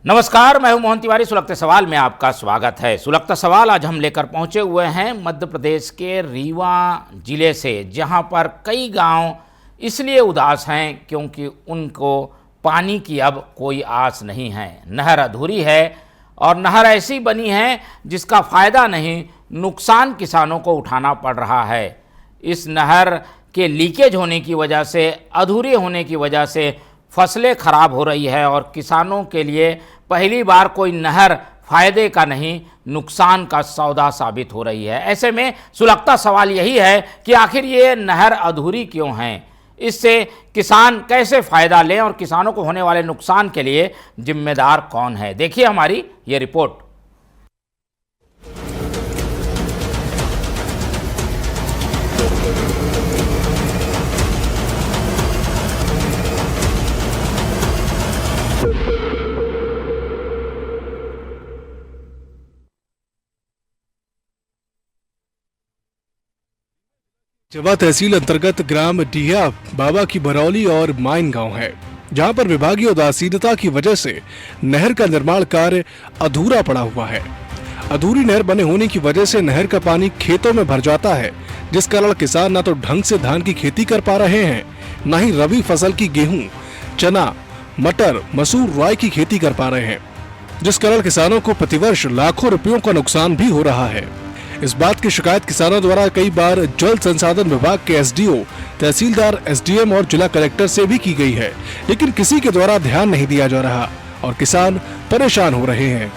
नमस्कार, मैं हूं मोहन तिवारी। सुलगते सवाल में आपका स्वागत है। सुलगता सवाल आज हम लेकर पहुंचे हुए हैं मध्य प्रदेश के रीवा जिले से, जहां पर कई गांव इसलिए उदास हैं क्योंकि उनको पानी की अब कोई आस नहीं है। नहर अधूरी है और नहर ऐसी बनी है जिसका फ़ायदा नहीं, नुकसान किसानों को उठाना पड़ रहा है। इस नहर के लीकेज होने की वजह से, अधूरे होने की वजह से फसलें खराब हो रही है और किसानों के लिए पहली बार कोई नहर फायदे का नहीं, नुकसान का सौदा साबित हो रही है। ऐसे में सुलगता सवाल यही है कि आखिर ये नहर अधूरी क्यों है, इससे किसान कैसे फ़ायदा लें और किसानों को होने वाले नुकसान के लिए जिम्मेदार कौन है। देखिए हमारी ये रिपोर्ट। चवा तहसील अंतर्गत ग्राम डिया बाबा की बरौली और माइन गांव है, जहां पर विभागीय उदासीनता की वजह से नहर का निर्माण कार्य अधूरा पड़ा हुआ है। अधूरी नहर बने होने की वजह से नहर का पानी खेतों में भर जाता है, जिस कारण किसान न तो ढंग से धान की खेती कर पा रहे हैं, न ही रबी फसल की गेहूं, चना, मटर, मसूर, राई की खेती कर पा रहे हैं, जिस कारण किसानों को प्रतिवर्ष लाखों रुपयों का नुकसान भी हो रहा है। इस बात की शिकायत किसानों द्वारा कई बार जल संसाधन विभाग के एसडीओ, तहसीलदार, एसडीएम और जिला कलेक्टर से भी की गई है, लेकिन किसी के द्वारा ध्यान नहीं दिया जा रहा और किसान परेशान हो रहे हैं।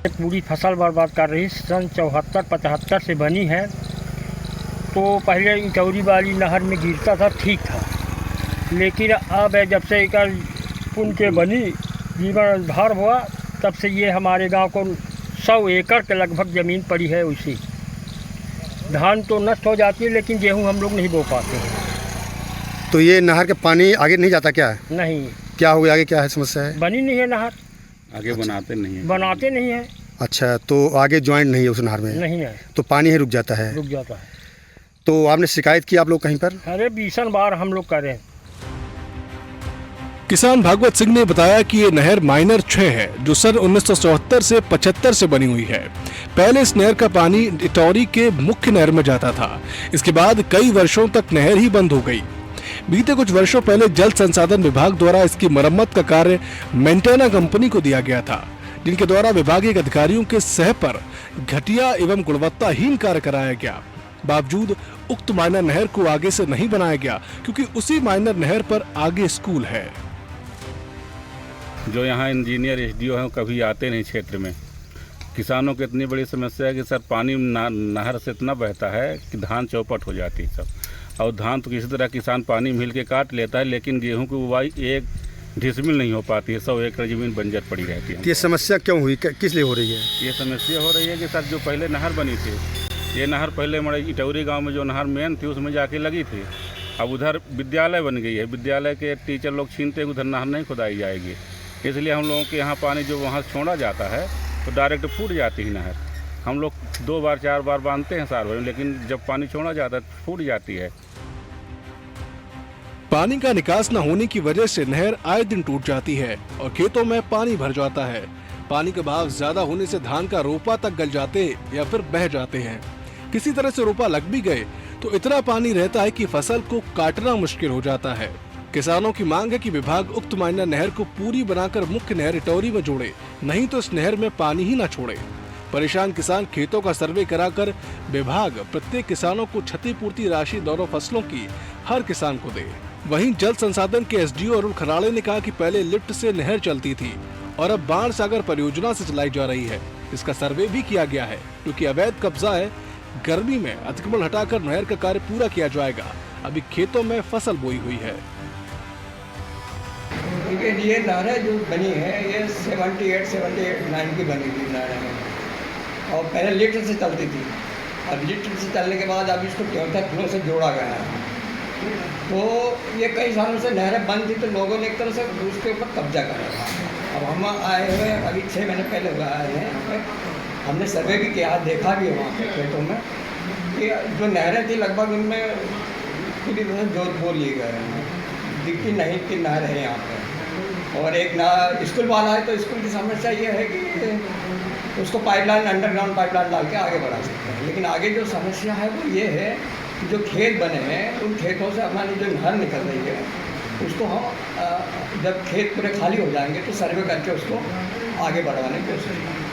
पूरी फसल बर्बाद कर रही। सन 74-75 से बनी है, तो पहले इटौरी वाली नहर में गिरता था, ठीक था, लेकिन अब जब से एक पुल के बनी, जीर्णोद्धार हुआ, तब से ये हमारे गांव को 100 एकड़ के लगभग ज़मीन पड़ी है। उसी धान तो नष्ट हो जाती है, लेकिन गेहूं हम लोग नहीं बो पाते हैं। तो ये नहर का पानी आगे नहीं जाता क्या है? नहीं। क्या हो गया, आगे क्या है समस्या है? बनी नहीं है नहर, आगे बनाते नहीं है। अच्छा, तो आगे ज्वाइंट नहीं है उस नहर में? नहीं है, तो पानी ही रुक जाता है? रुक जाता है। तो आपने शिकायत की आप लोग कहीं पर? अरे 20 बार हम लोग करें। किसान भागवत सिंह ने बताया कि ये नहर माइनर 6 है, जो सन 1974 से 75 से बनी हुई है। पहले इस नहर का पानी इटौरी के मुख्य नहर में जाता था। इसके बाद कई वर्षों तक नहर ही बंद हो गई। बीते कुछ वर्षों पहले जल संसाधन विभाग द्वारा इसकी मरम्मत का कार्य मेंटेना कंपनी को दिया गया था, जिनके द्वारा विभागीय अधिकारियों के सह पर घटिया एवं गुणवत्ताहीन कार्य कराया गया। बावजूद उक्त माइनर नहर को आगे से नहीं बनाया गया, क्योंकि उसी माइनर नहर पर आगे स्कूल है। जो यहाँ इंजीनियर एसडीओ हैं कभी आते नहीं क्षेत्र में। किसानों की इतनी बड़ी समस्या है कि सर पानी नहर से इतना बहता है कि धान चौपट हो जाती है सब, और धान तो किसी तरह किसान पानी मिल के काट लेता है, लेकिन गेहूं की बुवाई एक डिसमिल नहीं हो पाती है। 100 एकड़ जमीन बंजर पड़ी रहती है। ये समस्या क्यों हुई, किस लिए हो रही है? ये समस्या हो रही है कि सर जो पहले नहर बनी थी, ये नहर पहले हमारे इटौरी गाँव में जो नहर मेन थी उसमें जाके लगी थी। अब उधर विद्यालय बन गई है, विद्यालय के टीचर लोग छीनते उधर नहर नहीं खुदाई जाएगी, इसलिए हम लोगों के यहाँ पानी जो वहाँ छोड़ा जाता है तो डायरेक्ट फूट जाती है नहर। हम लोग 2 बार 4 बार बांधते हैं साल भर में, लेकिन जब पानी छोड़ा जाता है तो फूट जाती है। पानी का निकास न होने की वजह से नहर आए दिन टूट जाती है और खेतों में पानी भर जाता है। पानी का बहाव ज्यादा होने से धान का रोपा तक गल जाते या फिर बह जाते हैं। किसी तरह से रोपा लग भी गए तो इतना पानी रहता है कि फसल को काटना मुश्किल हो जाता है। किसानों की मांग है कि विभाग उक्त माइनर नहर को पूरी बनाकर मुख्य नहर इटौरी में जोड़े, नहीं तो इस नहर में पानी ही न छोड़े। परेशान किसान खेतों का सर्वे कराकर विभाग प्रत्येक किसानों को क्षतिपूर्ति राशि दोनों फसलों की हर किसान को दे। वहीं जल संसाधन के एसडीओ अरुण खराड़े ने कहा कि पहले लिफ्ट से नहर चलती थी और अब बाण सागर परियोजना से चलाई जा रही है। इसका सर्वे भी किया गया है, क्योंकि अवैध कब्जा है। गर्मी में अतिक्रमण हटाकर नहर का कार्य पूरा किया जाएगा। अभी खेतों में फसल बोई हुई है। ये नहर जो बनी है ये 78-79 की बनी हुई नहर है, और पहले लिफ्ट से चलती थी। अब लिफ्ट से चलने के बाद अब इसको 64 फ्लो से जोड़ा गया है। तो ये कई सालों से नहरें बंद थी, तो लोगों ने एक तरह से उसके ऊपर कब्जा करा था। अब हम आए हुए अभी 6 महीने पहले हुए आए हैं यहाँ पे, हमने सर्वे भी किया, देखा भी है वहाँ पे खेतों में कि जो नहरें थी लगभग उनमें पूरी तरह जोत बो लिए गए हैं, दिखती नहीं कि नहर है यहाँ पे। और एक ना स्कूल वाला है, तो स्कूल की समस्या ये है कि उसको पाइपलाइन, अंडरग्राउंड पाइपलाइन डाल के आगे बढ़ा सकते हैं। लेकिन आगे जो समस्या है वो ये है कि जो खेत बने हैं उन खेतों से हमारी जो नहर निकल रही है उसको हम जब खेत पूरे खाली हो जाएंगे तो सर्वे करके उसको आगे बढ़ाने की कोशिश करेंगे।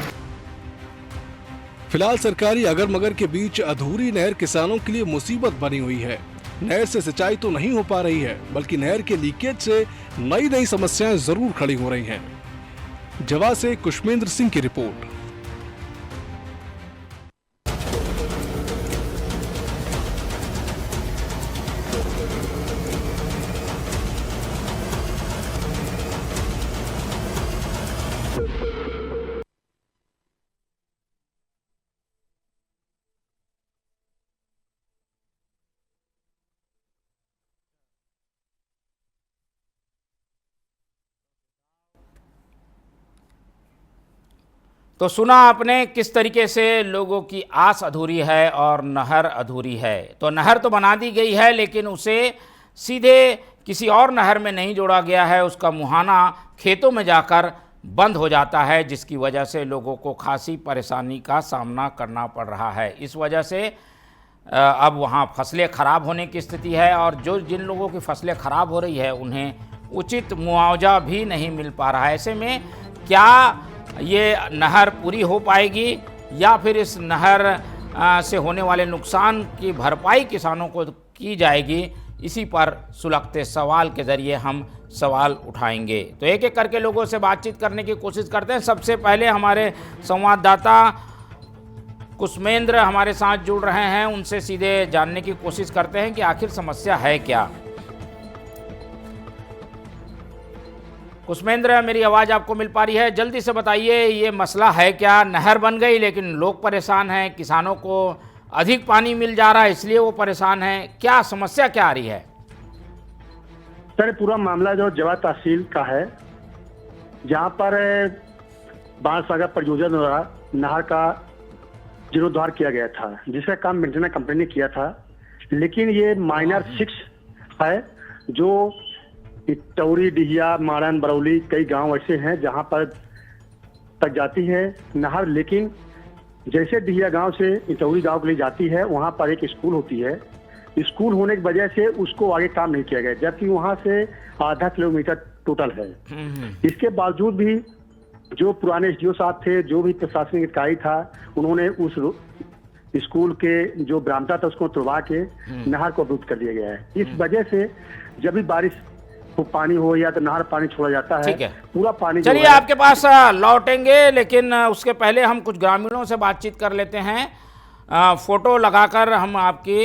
फिलहाल सरकारी अगर मगर के बीच अधूरी नहर किसानों के लिए मुसीबत बनी हुई है। नहर से सिंचाई तो नहीं हो पा रही है, बल्कि नहर के लीकेज से नई नई समस्याएं जरूर खड़ी हो रही हैं। जवा से कुशमेंद्र सिंह की रिपोर्ट। तो सुना आपने किस तरीके से लोगों की आस अधूरी है और नहर अधूरी है। तो नहर तो बना दी गई है, लेकिन उसे सीधे किसी और नहर में नहीं जोड़ा गया है। उसका मुहाना खेतों में जाकर बंद हो जाता है, जिसकी वजह से लोगों को खासी परेशानी का सामना करना पड़ रहा है। इस वजह से अब वहाँ फसलें ख़राब होने की स्थिति है, और जिन लोगों की फसलें ख़राब हो रही है उन्हें उचित मुआवजा भी नहीं मिल पा रहा है। ऐसे में क्या ये नहर पूरी हो पाएगी, या फिर इस नहर से होने वाले नुकसान की भरपाई किसानों को की जाएगी, इसी पर सुलगते सवाल के ज़रिए हम सवाल उठाएंगे। तो एक एक करके लोगों से बातचीत करने की कोशिश करते हैं। सबसे पहले हमारे संवाददाता कुशमेंद्र हमारे साथ जुड़ रहे हैं, उनसे सीधे जानने की कोशिश करते हैं कि आखिर समस्या है क्या। कुशमेंद्र, मेरी आवाज़ आपको मिल पा रही है? जल्दी से बताइए, ये मसला है क्या? नहर बन गई लेकिन लोग परेशान हैं, किसानों को अधिक पानी मिल जा रहा है इसलिए वो परेशान हैं। क्या समस्या क्या आ रही है? सर, पूरा मामला जो जवा तहसील का है, जहाँ पर बाणसागर परियोजना द्वारा नहर का जीर्णोद्धार किया गया था, जिसका काम मेंटेनेंस कंपनी ने किया था। लेकिन ये माइनर 6 है, जो इटौरी, डिहिया, मारन, बरौली, कई गांव ऐसे हैं जहां पर तक जाती है नहर। लेकिन जैसे डिहिया गांव से इटौरी गांव के लिए जाती है, वहां पर एक स्कूल होती है। स्कूल होने की वजह से उसको आगे काम नहीं किया गया, जबकि वहां से आधा किलोमीटर टोटल है। इसके बावजूद भी जो पुराने एसडीओ साहब थे, जो भी प्रशासनिक अधिकारी था, उन्होंने उस स्कूल के जो बरामदा था उसको तुड़वा के नहर को अवरुद्ध कर दिया गया है। इस वजह से जब भी बारिश पानी हो या तो नहर पानी छोड़ा जाता है, पूरा पानी। चलिए आपके पास लौटेंगे, लेकिन उसके पहले हम कुछ ग्रामीणों से बातचीत कर लेते हैं। फोटो लगाकर हम आपकी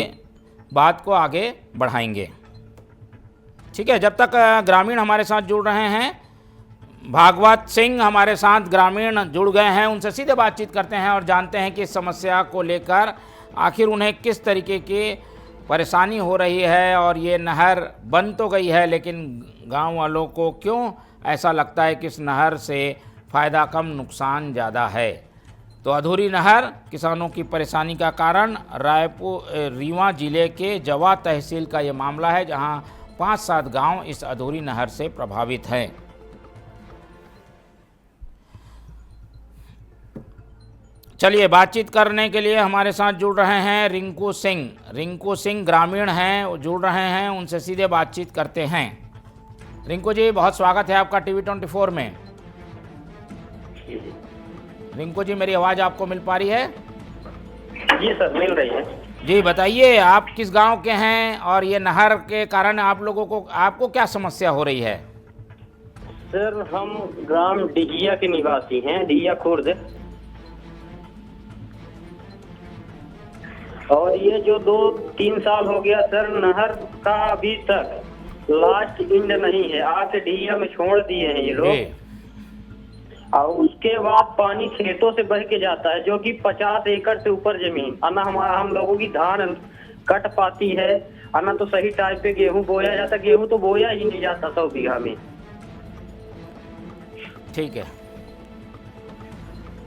बात को आगे बढ़ाएंगे, ठीक है? जब तक ग्रामीण हमारे साथ जुड़ रहे हैं, भागवत सिंह हमारे साथ ग्रामीण जुड़ गए हैं, उनसे सीधे बातचीत करते हैं और जानते हैं कि इस समस्या को लेकर आखिर उन्हें किस तरीके की परेशानी हो रही है। और ये नहर बन तो गई है, लेकिन गांव वालों को क्यों ऐसा लगता है कि इस नहर से फ़ायदा कम नुकसान ज़्यादा है। तो अधूरी नहर किसानों की परेशानी का कारण रीवा जिले के जवा तहसील का ये मामला है, जहां 5-7 गांव इस अधूरी नहर से प्रभावित हैं। चलिए, बातचीत करने के लिए हमारे साथ जुड़ रहे हैं रिंकू सिंह। रिंकू सिंह ग्रामीण हैं, जुड़ रहे हैं, उनसे सीधे बातचीत करते हैं। रिंकू जी, बहुत स्वागत है आपका टीवी 24 में। रिंकू जी, मेरी आवाज़ आपको मिल पा रही है? जी सर, मिल रही है। जी बताइए, आप किस गांव के हैं और ये नहर के कारण आपको क्या समस्या हो रही है? सर, हम ग्राम डिहिया के निवासी हैं, डिहिया खुर्द। और ये जो 2-3 साल हो गया सर, नहर का अभी तक लास्ट इंड नहीं है। आके डिहिया में छोड़ दिए हैं ये लोग, और उसके बाद पानी खेतों से बह के जाता है, जो कि 50 एकड़ से ऊपर जमीन। अना हम लोगों की धान कट पाती है, अना तो सही टाइम पे गेहूं बोया जाता, गेहूं तो बोया ही नहीं जाता 100 बीघा में। ठीक है,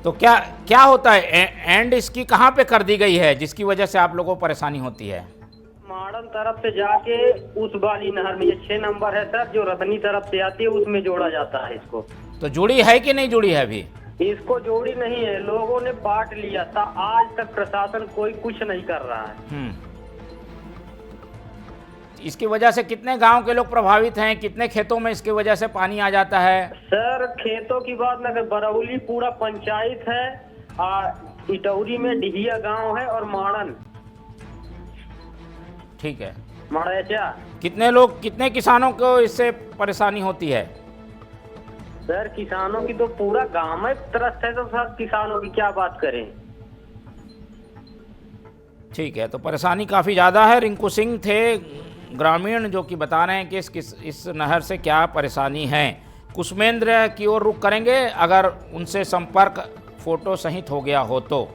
तो क्या होता है एंड इसकी कहाँ पे कर दी गई है जिसकी वजह से आप लोगों को परेशानी होती है? माड़न माड़न तरफ से जाके उस वाली नहर में, ये 6 नंबर है सर, जो रतनी तरफ से आती है उसमें जोड़ा जाता है इसको। तो जुड़ी है कि नहीं जुड़ी है अभी? इसको जोड़ी नहीं है, लोगों ने बांट लिया था, आज तक प्रशासन कोई कुछ नहीं कर रहा है। इसकी वजह से कितने गांव के लोग प्रभावित हैं, कितने खेतों में इसकी वजह से पानी आ जाता है? सर खेतों की बात न कर, बरौली पूरा पंचायत है, इटौरी में डिहिया गांव है और माड़न। ठीक है। मड़ैचा। कितने किसानों को इससे परेशानी होती है? सर किसानों की तो पूरा गांव में त्रस्त है, तो सर किसानों की क्या बात करें। ठीक है, तो परेशानी काफ़ी ज़्यादा है। रिंकू सिंह थे ग्रामीण जो कि बता रहे हैं कि इस नहर से क्या परेशानी है। कुसुमेंद्र की ओर रुख करेंगे अगर उनसे संपर्क फोटो सहित हो गया हो तो।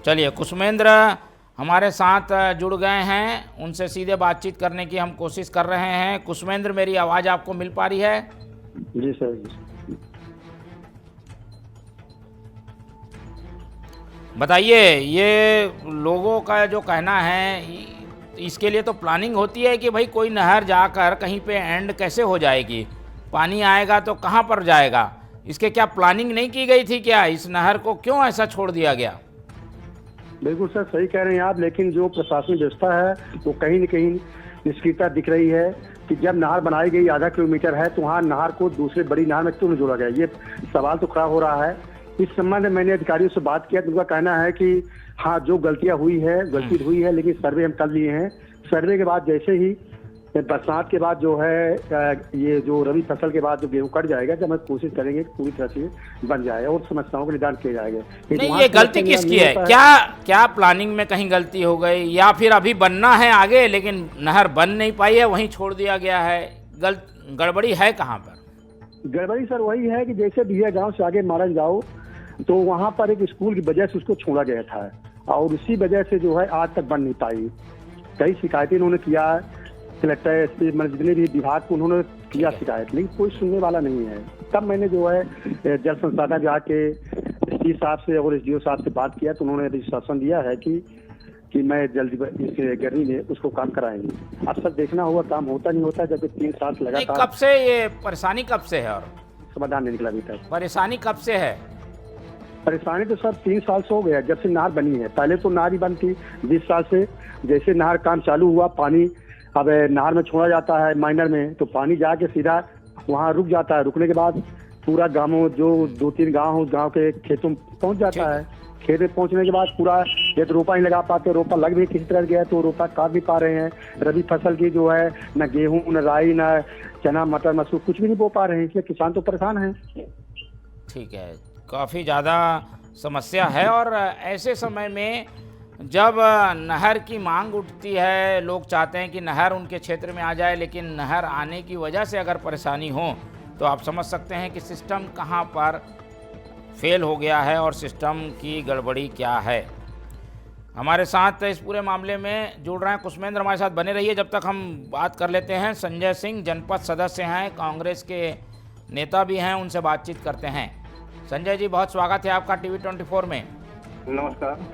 चलिए, कुसुमेंद्र हमारे साथ जुड़ गए हैं, उनसे सीधे बातचीत करने की हम कोशिश कर रहे हैं। कुसुमेंद्र, मेरी आवाज़ आपको मिल पा रही है? जी सर। बताइए, ये लोगों का जो कहना है, इसके लिए तो प्लानिंग होती है कि भाई कोई नहर जाकर कहीं पे एंड कैसे हो जाएगी, पानी आएगा तो कहाँ पर जाएगा, इसके क्या प्लानिंग नहीं की गई थी क्या? इस नहर को क्यों ऐसा छोड़ दिया गया? बिल्कुल सर, सही कह रहे हैं आप, लेकिन जो प्रशासनिक व्यवस्था है वो कहीं न कहीं निष्क्रियता दिख रही है कि जब नहर बनाई गई आधा किलोमीटर है तो वहाँ नहर को दूसरे बड़ी नहर में क्यों नहीं जोड़ा गया, ये सवाल तो खड़ा हो रहा है। इस संबंध में मैंने अधिकारियों से बात किया तो उनका कहना है कि हाँ, जो गलतियाँ हुई है, लेकिन सर्वे हम कर लिए हैं। सर्वे के बाद जैसे ही बरसात के बाद जो है, ये जो रबी फसल के बाद जो गेहूं कट जाएगा, जब हम कोशिश करेंगे कि पूरी तरह से बन जाए और समस्याओं का निदान किया जाएगा। नहीं, ये गलती किसकी है? क्या प्लानिंग में कहीं गलती हो गई, या फिर अभी बनना है आगे लेकिन नहर बन नहीं पाई है, वहीं छोड़ दिया गया है? गड़बड़ी है कहाँ पर? गड़बड़ी सर वही है कि जैसे बिया गांव से आगे मारन जाओ तो वहाँ पर एक स्कूल की वजह से उसको छोड़ा गया था और उसी वजह से जो है आज तक बन नहीं पाई। कई शिकायतें उन्होंने किया, कलेक्टर, एसपी, जितने भी विभाग को उन्होंने किया शिकायत, लेकिन कोई सुनने वाला नहीं है। तब मैंने जो है जल संसाधन विभाग के एसपी साहब से और एसडीओ साहब से बात किया तो उन्होंने आश्वासन दिया है कि मैं जल्दी इस गर्मी में उसको काम कराएंगे। अब सर देखना होगा, काम होता नहीं होता, जब 3 साल लगातार। कब से ये परेशानी कब से है और समाधान नहीं निकला अभी तक? परेशानी कब से है? परेशानी तो सर 3 साल से हो गया जब से नहर बनी है। पहले तो नहर ही बंद थी 20 साल से। जैसे नहर काम चालू हुआ, पानी अब नहर में छोड़ा जाता है माइनर में, तो पानी जाके सीधा वहाँ रुक जाता है। रुकने के बाद पूरा गाँव, जो 2-3 गाँव उस गाँव के खेतों में पहुँच जाता है। खेत में पहुँचने के बाद पूरा ये तो रोपा नहीं लगा पाते, रोपा लग भी किसी तरह गया तो रोपा काट भी पा रहे हैं। रबी फसल की जो है न गेहूँ, न राई, न चना, मटर, मसूर कुछ भी नहीं बो पा रहे हैं, इसलिए किसान तो परेशान है। ठीक है, काफ़ी ज़्यादा समस्या है। और ऐसे समय में जब नहर की मांग उठती है, लोग चाहते हैं कि नहर उनके क्षेत्र में आ जाए, लेकिन नहर आने की वजह से अगर परेशानी हो तो आप समझ सकते हैं कि सिस्टम कहां पर फेल हो गया है और सिस्टम की गड़बड़ी क्या है। हमारे साथ इस पूरे मामले में जुड़ रहे हैं कुसुमेंद्र, हमारे साथ बने रहिए। जब तक हम बात कर लेते हैं, संजय सिंह जनपद सदस्य हैं, कांग्रेस के नेता भी हैं, उनसे बातचीत करते हैं। संजय जी, बहुत स्वागत है आपका टीवी 24 में। नमस्कार।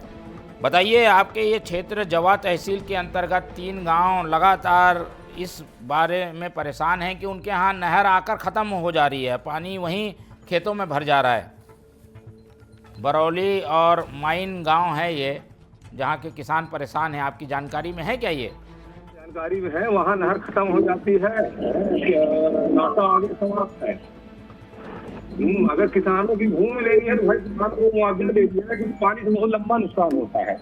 बताइए, आपके ये क्षेत्र जवा तहसील के अंतर्गत 3 गांव लगातार इस बारे में परेशान हैं कि उनके यहाँ नहर आकर ख़त्म हो जा रही है, पानी वहीं खेतों में भर जा रहा है। बरौली और माइन गांव है ये, जहाँ के किसान परेशान हैं। आपकी जानकारी में है क्या ये? जानकारी में है, वहाँ नहर खत्म हो जाती है, नाका आगे समाप्त है। अगर किसानों की भूमि लेनी है तो भाई किसान को मुआवजा दे दिया है, क्योंकि पानी से बहुत लंबा नुकसान होता है।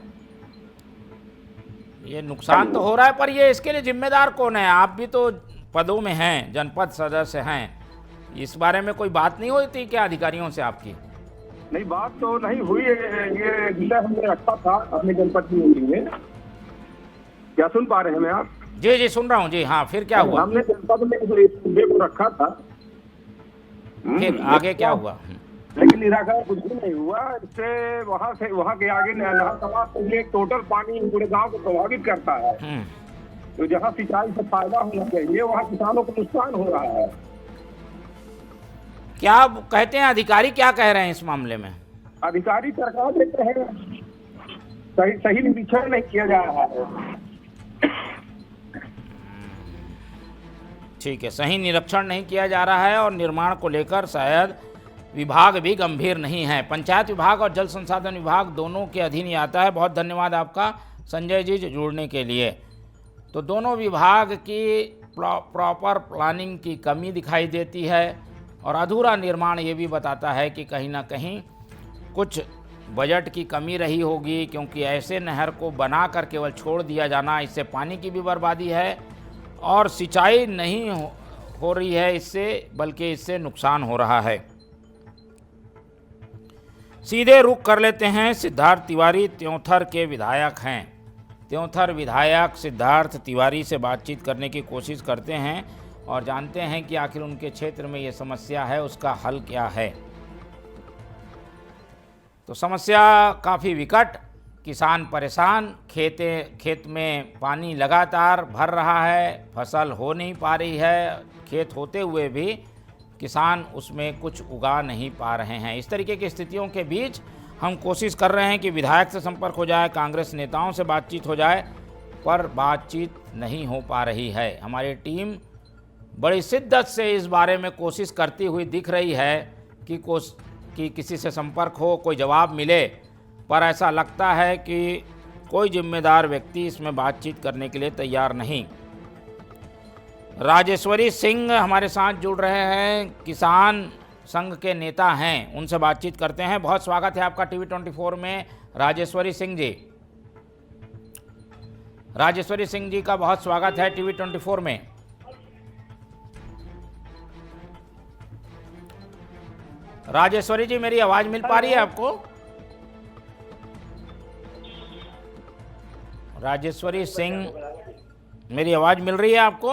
ये नुकसान तो हो रहा है, पर ये इसके लिए जिम्मेदार कौन है? आप भी तो पदों में हैं, जनपद सदस्य हैं, इस बारे में कोई बात नहीं हुई थी क्या अधिकारियों से आपकी? नहीं, बात तो नहीं हुई है, ये विषय हमने रखा था अपने जनपद की मीटिंग में। क्या सुन पा रहे हैं मैं आप? जी जी, सुन रहा हूँ जी। हाँ, फिर क्या हुआ? हमने जनपद में इस मुद्दे को रखा था, फिर आगे क्या हुआ? लेकिन निराकरण कुछ भी नहीं हुआ। इससे वहाँ के आगे नहर समाप्त हो गई, टोटल पानी पूरे गांव को प्रभावित करता है। तो जहाँ सिंचाई से फायदा होना चाहिए वहाँ किसानों को नुकसान हो रहा है। क्या कहते हैं अधिकारी, क्या कह रहे हैं इस मामले में? अधिकारी सरकार देते हैं, सही निरीक्षण नहीं किया जा रहा है। ठीक है, सही निरीक्षण नहीं किया जा रहा है और निर्माण को लेकर शायद विभाग भी गंभीर नहीं है। पंचायत विभाग और जल संसाधन विभाग दोनों के अधीन ही आता है। बहुत धन्यवाद आपका संजय जी जुड़ने के लिए। तो दोनों विभाग की प्रॉपर प्लानिंग की कमी दिखाई देती है और अधूरा निर्माण ये भी बताता है कि कहीं ना कहीं कुछ बजट की कमी रही होगी, क्योंकि ऐसे नहर को बना कर केवल छोड़ दिया जाना, इससे पानी की भी बर्बादी है और सिंचाई नहीं हो रही है इससे, बल्कि इससे नुकसान हो रहा है। सीधे रुख कर लेते हैं, सिद्धार्थ तिवारी त्योंथर के विधायक हैं। त्योंथर विधायक सिद्धार्थ तिवारी से बातचीत करने की कोशिश करते हैं और जानते हैं कि आखिर उनके क्षेत्र में ये समस्या है, उसका हल क्या है। तो समस्या काफ़ी विकट, किसान परेशान, खेत में पानी लगातार भर रहा है, फसल हो नहीं पा रही है, खेत होते हुए भी किसान उसमें कुछ उगा नहीं पा रहे हैं। इस तरीके की स्थितियों के बीच हम कोशिश कर रहे हैं कि विधायक से संपर्क हो जाए, कांग्रेस नेताओं से बातचीत हो जाए, पर बातचीत नहीं हो पा रही है। हमारी टीम बड़ी शिद्दत से इस बारे में कोशिश करती हुई दिख रही है कि किसी से संपर्क हो, कोई जवाब मिले, पर ऐसा लगता है कि कोई जिम्मेदार व्यक्ति इसमें बातचीत करने के लिए तैयार नहीं। राजेश्वरी सिंह हमारे साथ जुड़ रहे हैं, किसान संघ के नेता हैं, उनसे बातचीत करते हैं। बहुत स्वागत है आपका टीवी 24 में राजेश्वरी सिंह जी। राजेश्वरी सिंह जी का बहुत स्वागत है टीवी 24 में। राजेश्वरी जी, मेरी आवाज मिल पा रही है आपको? राजेश्वरी सिंह, मेरी आवाज मिल रही है आपको?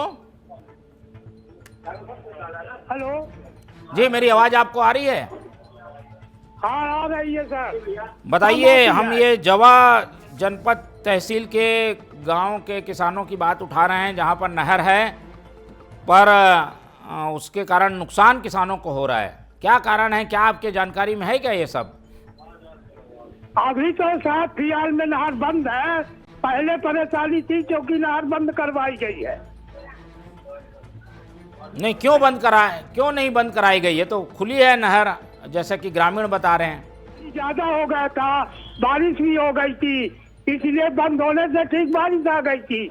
हेलो जी, मेरी आवाज आपको आ रही है? हाँ, आ रही है सर। बताइए, हम ये जवा जनपद तहसील के गांव के किसानों की बात उठा रहे हैं जहां पर नहर है, पर उसके कारण नुकसान किसानों को हो रहा है। क्या कारण है, क्या आपके जानकारी में है क्या ये सब? अभी तो साहब फिलहाल में नहर बंद है, पहले परेशानी थी क्योंकि नहर बंद करवाई गई है। नहीं, क्यों नहीं बंद कराई गई? है तो खुली है नहर, जैसा कि ग्रामीण बता रहे हैं। ज्यादा हो गया था, बारिश भी हो गई थी, इसलिए बंद होने से ठीक बारिश आ गई थी।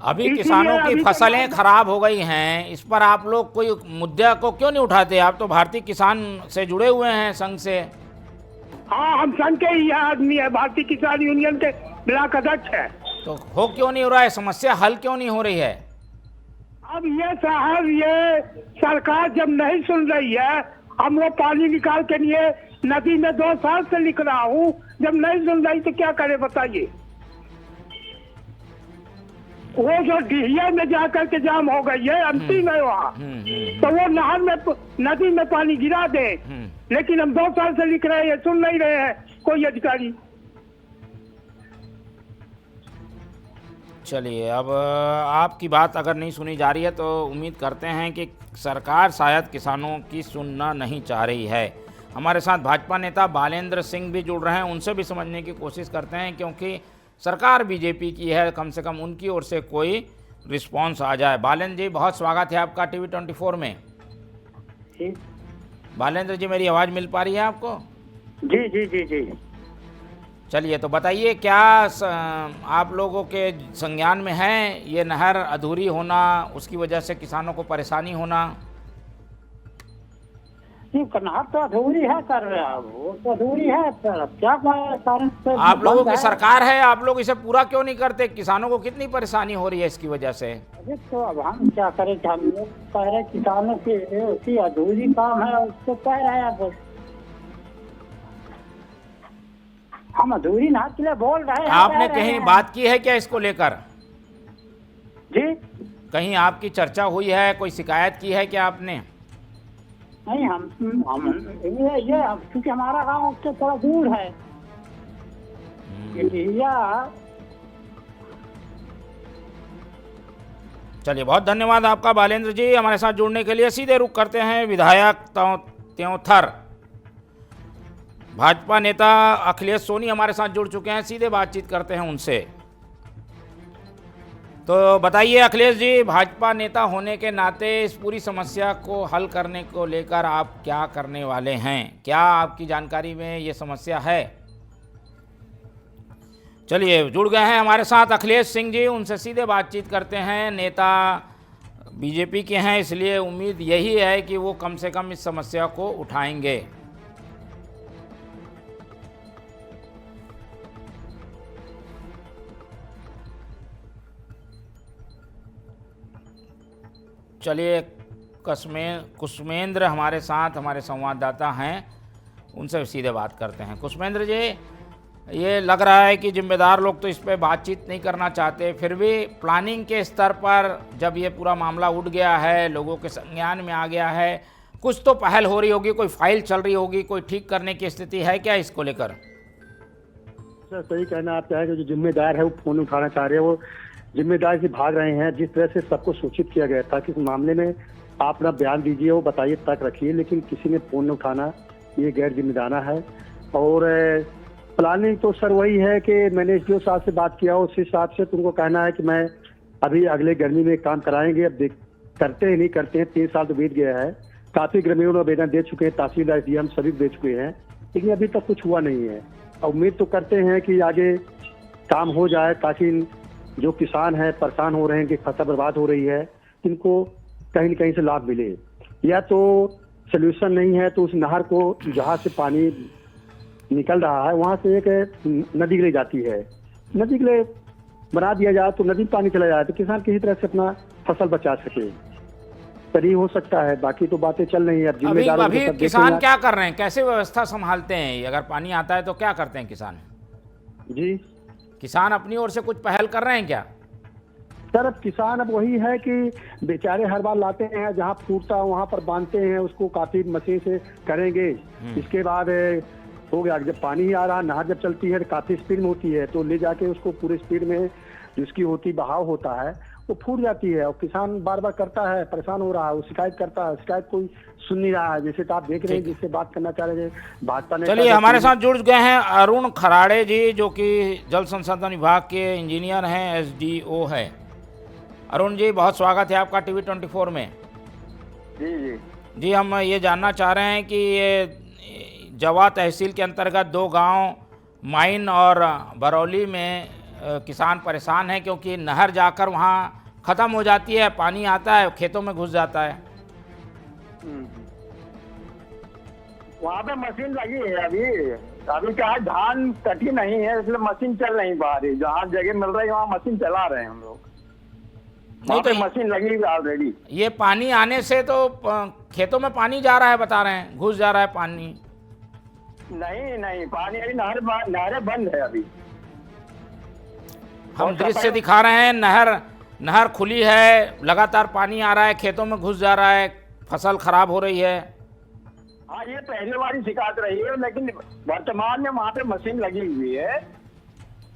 अभी किसानों की फसलें खराब हो गई हैं, इस पर आप लोग कोई मुद्दा को क्यों नहीं उठाते? आप तो भारतीय किसान से जुड़े हुए हैं, संघ से। हाँ, हम संघ के ही आदमी है, भारतीय किसान यूनियन के ब्लॉक अध्यक्ष है। तो हो क्यों नहीं हो रहा है? समस्या हल क्यों नहीं हो रही है? अब ये साहब, ये सरकार जब नहीं सुन रही है, हम वो पानी निकाल के लिए नदी में 2 साल से लिख रहा हूँ, जब नहीं सुन रही तो क्या करे बताइए। वो जो डिहिया में जाकर के जाम हो गई है, अंतिम है वहाँ, तो वो नहर में नदी में पानी गिरा दे, लेकिन हम 2 साल से लिख रहे हैं, सुन नहीं रहे हैं कोई अधिकारी। चलिए, अब आपकी बात अगर नहीं सुनी जा रही है तो उम्मीद करते हैं कि सरकार शायद किसानों की सुनना नहीं चाह रही है। हमारे साथ भाजपा नेता बालेंद्र सिंह भी जुड़ रहे हैं, उनसे भी समझने की कोशिश करते हैं, क्योंकि सरकार बीजेपी की है, कम से कम उनकी ओर से कोई रिस्पांस आ जाए। बालेंद्र जी, बहुत स्वागत है आपका टीवी 24 में। बालेंद्र जी, मेरी आवाज़ मिल पा रही है आपको? जी जी जी जी। चलिए, तो बताइए, क्या आप लोगों के संज्ञान में है ये नहर अधूरी होना, उसकी वजह से किसानों को परेशानी होना? नहर तो अधूरी है सर, वो तो अधूरी है सर, क्या कारण से आप लोगों की सरकार है, आप लोग इसे पूरा क्यों नहीं करते? किसानों को कितनी परेशानी हो रही है इसकी वजह से। तो अब हम क्या करें, हम लोग कह रहे किसानों की अधूरी काम है, उसको कह रहे हैं, हम अधूरी नहर के लिए बोल रहे हैं। आपने कहीं बात की है क्या इसको लेकर? जी, कहीं आपकी चर्चा हुई है, कोई शिकायत की है क्या आपने? नहीं, हम ये क्योंकि हमारा गांव उससे थोड़ा दूर है। चलिए, बहुत धन्यवाद आपका बालेंद्र जी हमारे साथ जुड़ने के लिए। सीधे रुख करते हैं विधायक त्योंथर भाजपा नेता अखिलेश सोनी हमारे साथ जुड़ चुके हैं, सीधे बातचीत करते हैं उनसे। तो बताइए अखिलेश जी, भाजपा नेता होने के नाते इस पूरी समस्या को हल करने को लेकर आप क्या करने वाले हैं? क्या आपकी जानकारी में ये समस्या है? चलिए, जुड़ गए हैं हमारे साथ अखिलेश सिंह जी, उनसे सीधे बातचीत करते हैं। नेता बीजेपी के हैं, इसलिए उम्मीद यही है कि वो कम से कम इस समस्या को उठाएंगे। चलिए, कुष्मेंद्र हमारे साथ, हमारे संवाददाता हैं, उनसे सीधे बात करते हैं। कुष्मेंद्र जी, ये लग रहा है कि जिम्मेदार लोग तो इस पे बातचीत नहीं करना चाहते, फिर भी प्लानिंग के स्तर पर जब ये पूरा मामला उठ गया है, लोगों के संज्ञान में आ गया है, कुछ तो पहल हो रही होगी, कोई फाइल चल रही होगी, कोई ठीक करने की स्थिति है क्या इसको लेकर? सर सही कहना आप चाहें, जो जिम्मेदार है वो फोन उठाना चाह रहे हैं, वो जिम्मेदार से भाग रहे हैं। जिस तरह से सबको सूचित किया गया था कि इस मामले में आप अपना बयान दीजिए, वो बताइए, तक रखिए, लेकिन किसी ने फोन न उठाना, ये गैर जिम्मेदाराना है। और प्लानिंग तो सर वही है कि मैंने एसडीओ साहब से बात किया, उस हिसाब से तुमको कहना है कि मैं अभी अगले गर्मी में काम कराएंगे। अब देख करते हैं नहीं करते हैं, 3 साल तो बीत गया है, काफी ग्रामीणों ने आवेदन दे चुके हैं, तहसीलदार डीएम सभी दे चुके हैं, लेकिन अभी तक कुछ हुआ नहीं है। उम्मीद तो करते हैं कि आगे काम हो जाए, ताकि जो किसान है परेशान हो रहे हैं कि फसल बर्बाद हो रही है, इनको कहीं न कहीं से लाभ मिले। या तो सोल्यूशन नहीं है तो उस नहर को जहाँ से पानी निकल रहा है वहाँ से एक नदी के लिए जाती है, नदी के लिए बना दिया जाए तो नदी पानी चला जाए तो किसान किसी तरह से अपना फसल बचा सके, तभी हो सकता है। बाकी तो बातें चल रही है। अब अभी किसान क्या कर रहे हैं, कैसे व्यवस्था संभालते हैं? अगर पानी आता है तो क्या करते हैं किसान जी? किसान अपनी ओर से कुछ पहल कर रहे हैं क्या? सर अब किसान अब वही है कि बेचारे हर बार लाते हैं, जहाँ फूटता है वहाँ पर बांधते हैं, उसको काफी मशीन से करेंगे। इसके बाद हो गया, जब पानी आ रहा, नहर जब चलती है तो काफी स्पीड में होती है, तो ले जाके उसको पूरे स्पीड में जिसकी होती बहाव होता है वो फूट जाती है, और किसान बार बार करता है, परेशान हो रहा है, वो शिकायत करता है, शिकायत कोई सुन नहीं रहा है। जैसे तो आप देख रहे हैं, जिससे बात करना चाह रहे हैं भाजपा ने। चलिए, हमारे साथ जुड़ गए हैं अरुण खराड़े जी, जो कि जल संसाधन विभाग के इंजीनियर हैं, एसडीओ है। अरुण जी, बहुत स्वागत है आपका टीवी 24 में। जी, हम ये जानना चाह रहे हैं कि ये जवा तहसील के अंतर्गत 2 गांव माइन और बरौली में किसान परेशान हैं, क्योंकि नहर जाकर वहाँ ख़त्म हो जाती है, पानी आता है खेतों में घुस जाता है। वहाँ पे मशीन लगी है अभी क्या है, धान कटी नहीं है इसलिए मशीन चल नहीं पा रही। जहाँ जगह मिल रही है वहाँ मशीन चला रहे हैं हम लोग, नहीं तो मशीन लगी है ऑलरेडी। ये पानी आने से तो खेतों में पानी जा रहा है, बता रहे हैं, घुस जा रहा है पानी। नहीं, पानी अभी नहरें बंद है अभी। हम दृश्य दिखा रहे हैं, नहर खुली है, लगातार पानी आ रहा है, खेतों में घुस जा रहा है, फसल खराब हो रही है। हाँ, ये पहले वाली शिकायत रही है, लेकिन वर्तमान में वहाँ पे मशीन लगी हुई है,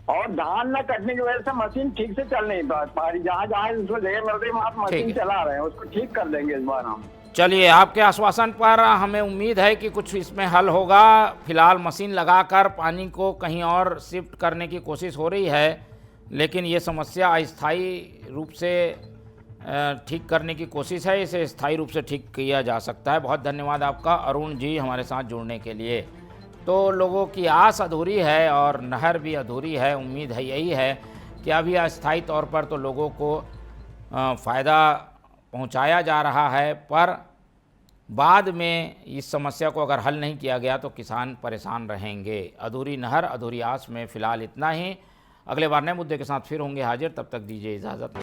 और धान न कटने की वजह से मशीन ठीक से चल नहीं पा रही। जहाँ उसको जगह मिल रही है वहाँ मशीन चला रहे हैं, उसको ठीक कर देंगे इस बार हम। चलिए, आपके आश्वासन पर हमें उम्मीद है कि कुछ इसमें हल होगा। फिलहाल मशीन लगाकर पानी को कहीं और शिफ्ट करने की कोशिश हो रही है, लेकिन ये समस्या अस्थायी रूप से ठीक करने की कोशिश है, इसे स्थायी रूप से ठीक किया जा सकता है। बहुत धन्यवाद आपका अरुण जी, हमारे साथ जुड़ने के लिए। तो लोगों की आस अधूरी है और नहर भी अधूरी है। उम्मीद है यही है कि अभी अस्थायी तौर पर तो लोगों को फ़ायदा पहुंचाया जा रहा है, पर बाद में इस समस्या को अगर हल नहीं किया गया तो किसान परेशान रहेंगे। अधूरी नहर, अधूरी आस में फ़िलहाल इतना ही। अगले बार नए मुद्दे के साथ फिर होंगे हाजिर, तब तक दीजिए इजाज़त।